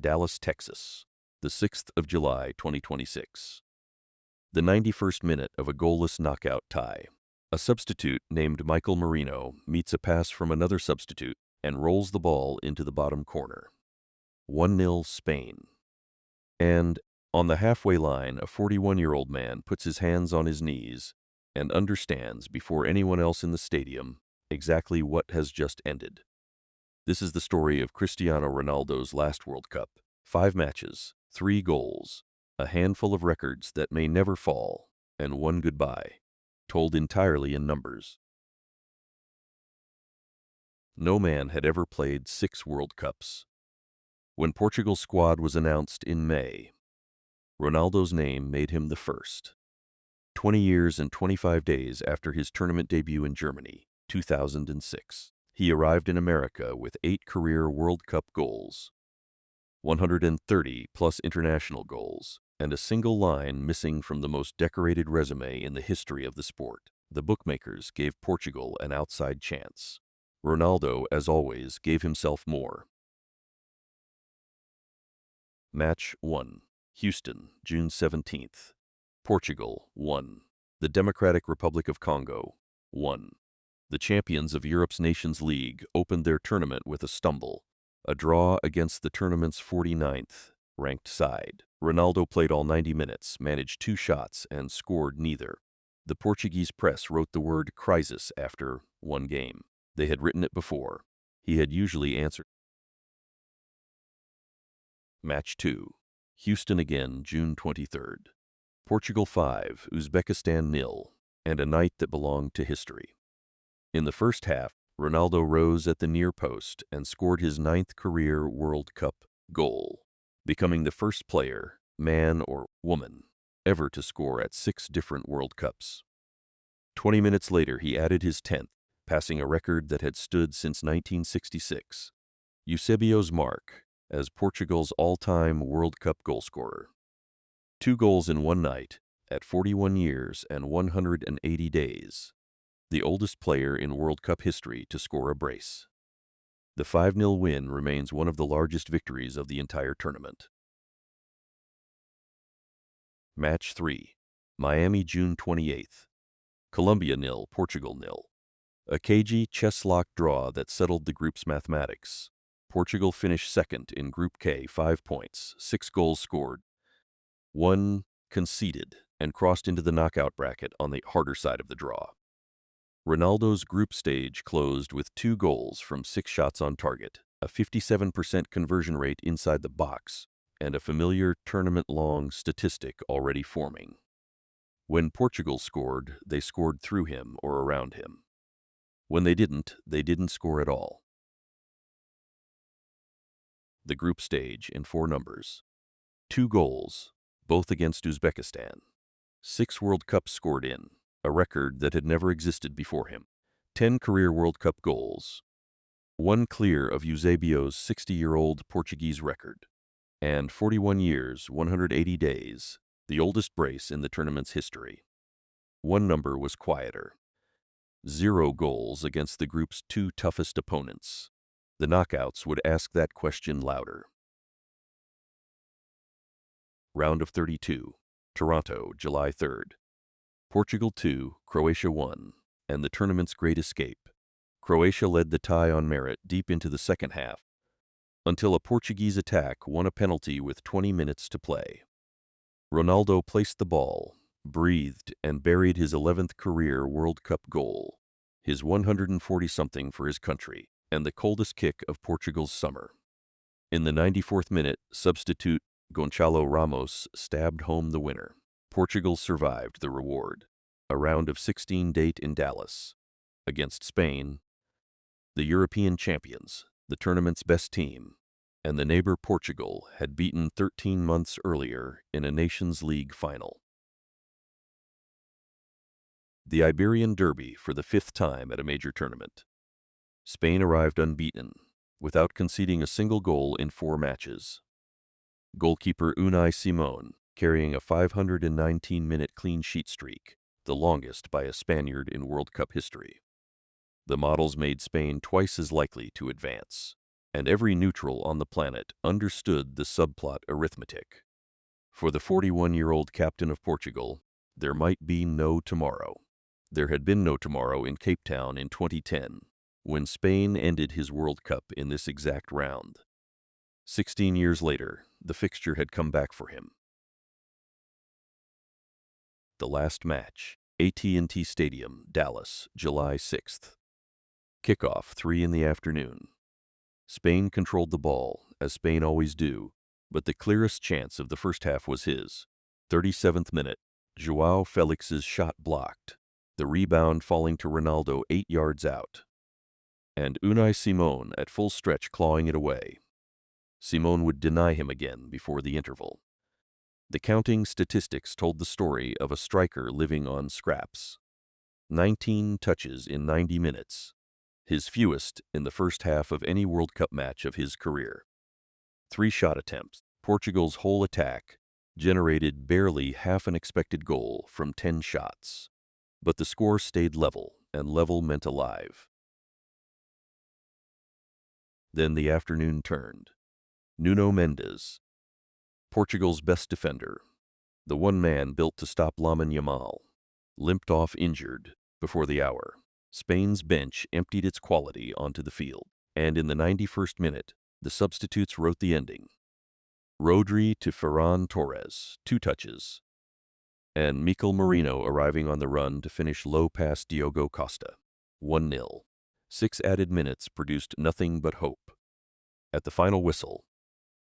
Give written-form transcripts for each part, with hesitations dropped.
Dallas, Texas, the 6th of July, 2026. The 91st minute of a goalless knockout tie. A substitute named Michael Marino meets a pass from another substitute and rolls the ball into the bottom corner. 1-0 Spain. And on the halfway line, a 41-year-old man puts his hands on his knees and understands before anyone else in the stadium exactly what has just ended. This is the story of Cristiano Ronaldo's last World Cup. 5 matches, 3 goals, a handful of records that may never fall, and one goodbye, told entirely in numbers. No man had ever played 6 World Cups. When Portugal's squad was announced in May, Ronaldo's name made him the first. 20 years and 25 days after his tournament debut in Germany, 2006, he arrived in America with 8 career World Cup goals, 130-plus international goals, and a single line missing from the most decorated resume in the history of the sport. The bookmakers gave Portugal an outside chance. Ronaldo, as always, gave himself more. Match 1. Houston, June 17th. Portugal, 1. The Democratic Republic of Congo, 1. The champions of Europe's Nations League opened their tournament with a stumble, a draw against the tournament's 49th ranked side. Ronaldo played all 90 minutes, managed 2 shots, and scored neither. The Portuguese press wrote the word crisis after one game. They had written it before. He had usually answered. Match 2. Houston again, June 23rd. Portugal 5, Uzbekistan 0, and a night that belonged to history. In the first half, Ronaldo rose at the near post and scored his 9th career World Cup goal, becoming the first player, man or woman, ever to score at 6 different World Cups. 20 minutes later, he added his 10th, passing a record that had stood since 1966, Eusebio's mark as Portugal's all-time World Cup goalscorer. 2 goals in one night, at 41 years and 180 days. The oldest player in World Cup history to score a brace. The 5-0 win remains one of the largest victories of the entire tournament. Match 3. Miami, June 28th. Colombia 0, Portugal 0. A cagey chess-lock draw that settled the group's mathematics. Portugal finished second in Group K, 5 points, 6 goals scored, 1 conceded, and crossed into the knockout bracket on the harder side of the draw. Ronaldo's group stage closed with 2 goals from 6 shots on target, a 57% conversion rate inside the box, and a familiar tournament-long statistic already forming. When Portugal scored, they scored through him or around him. When they didn't score at all. The group stage in 4 numbers. 2 goals, both against Uzbekistan. 6 World Cups scored in, a record that had never existed before him. 10 career World Cup goals. 1 clear of Eusebio's 60-year-old Portuguese record. And 41 years, 180 days, the oldest brace in the tournament's history. One number was quieter. 0 goals against the group's 2 toughest opponents. The knockouts would ask that question louder. Round of 32. Toronto, July 3rd. Portugal 2, Croatia 1, and the tournament's great escape. Croatia led the tie on merit deep into the second half, until a Portuguese attack won a penalty with 20 minutes to play. Ronaldo placed the ball, breathed, and buried his 11th career World Cup goal, his 140-something for his country, and the coldest kick of Portugal's summer. In the 94th minute, substitute Gonçalo Ramos stabbed home the winner. Portugal survived the reward, a round of 16 date in Dallas, against Spain, the European champions, the tournament's best team, and the neighbor Portugal had beaten 13 months earlier in a Nations League final. The Iberian Derby for the 5th time at a major tournament. Spain arrived unbeaten, without conceding a single goal in 4 matches. Goalkeeper Unai Simón carrying a 519-minute clean sheet streak, the longest by a Spaniard in World Cup history. The models made Spain twice as likely to advance. and every neutral on the planet understood the subplot arithmetic. For the 41-year-old captain of Portugal, there might be no tomorrow. There had been no tomorrow in Cape Town in 2010, when Spain ended his World Cup in this exact round. 16 years later, the fixture had come back for him. The last match, AT&T Stadium, Dallas, July 6th. Kickoff 3 in the afternoon. Spain controlled the ball, as Spain always do, but the clearest chance of the first half was his. 37th minute, João Felix's shot blocked, the rebound falling to Ronaldo 8 yards out, and Unai Simon at full stretch clawing it away. Simon would deny him again before the interval. The counting statistics told the story of a striker living on scraps. 19 touches in 90 minutes, his fewest in the first half of any World Cup match of his career. 3 shot attempts. Portugal's whole attack generated barely half an expected goal from 10 shots. But the score stayed level, and level meant alive. Then the afternoon turned. Nuno Mendes, Portugal's best defender, the one man built to stop Lamine Yamal, limped off injured before the hour. Spain's bench emptied its quality onto the field, and in the 91st minute, the substitutes wrote the ending. Rodri to Ferran Torres, 2 touches, and Mikel Merino arriving on the run to finish low past Diogo Costa. 1-0. 6 added minutes produced nothing but hope. At the final whistle,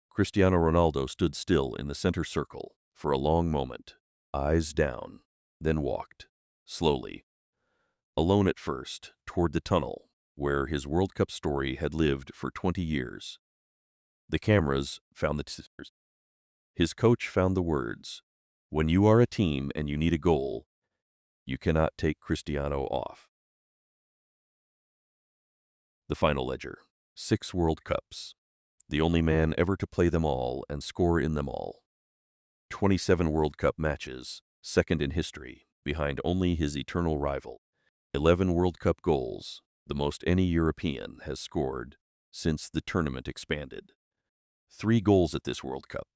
Cristiano Ronaldo stood still in the center circle for a long moment, eyes down, then walked, slowly, alone at first, toward the tunnel where his World Cup story had lived for 20 years. The cameras found the scissors. His coach found the words, "When you are a team and you need a goal, you cannot take Cristiano off." The final ledger, 6 World Cups, the only man ever to play them all and score in them all. 27 World Cup matches, second in history, behind only his eternal rival. 11 World Cup goals, the most any European has scored since the tournament expanded. 3 goals at this World Cup,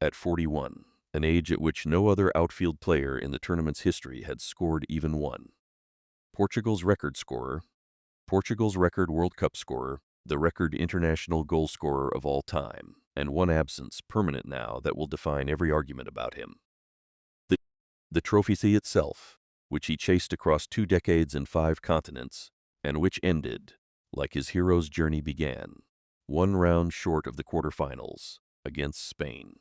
at 41, an age at which no other outfield player in the tournament's history had scored even one. Portugal's record scorer, Portugal's record World Cup scorer, the record international goal scorer of all time, and one absence permanent now that will define every argument about him. The trophy itself, which he chased across 2 decades and 5 continents, and which ended, like his hero's journey began, 1 round short of the quarterfinals against Spain.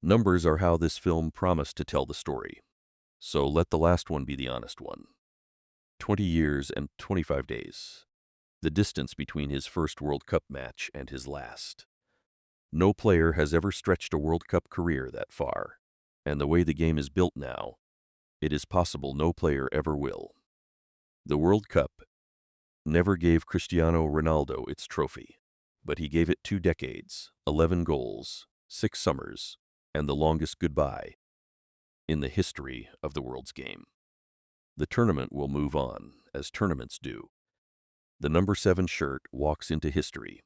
Numbers are how this film promised to tell the story, so let the last one be the honest one. 20 years and 25 days, the distance between his first World Cup match and his last. No player has ever stretched a World Cup career that far, and the way the game is built now, it is possible no player ever will. The World Cup never gave Cristiano Ronaldo its trophy, but he gave it 2 decades, 11 goals, 6 summers, and the longest goodbye in the history of the world's game. The tournament will move on, as tournaments do. The number 7 shirt walks into history,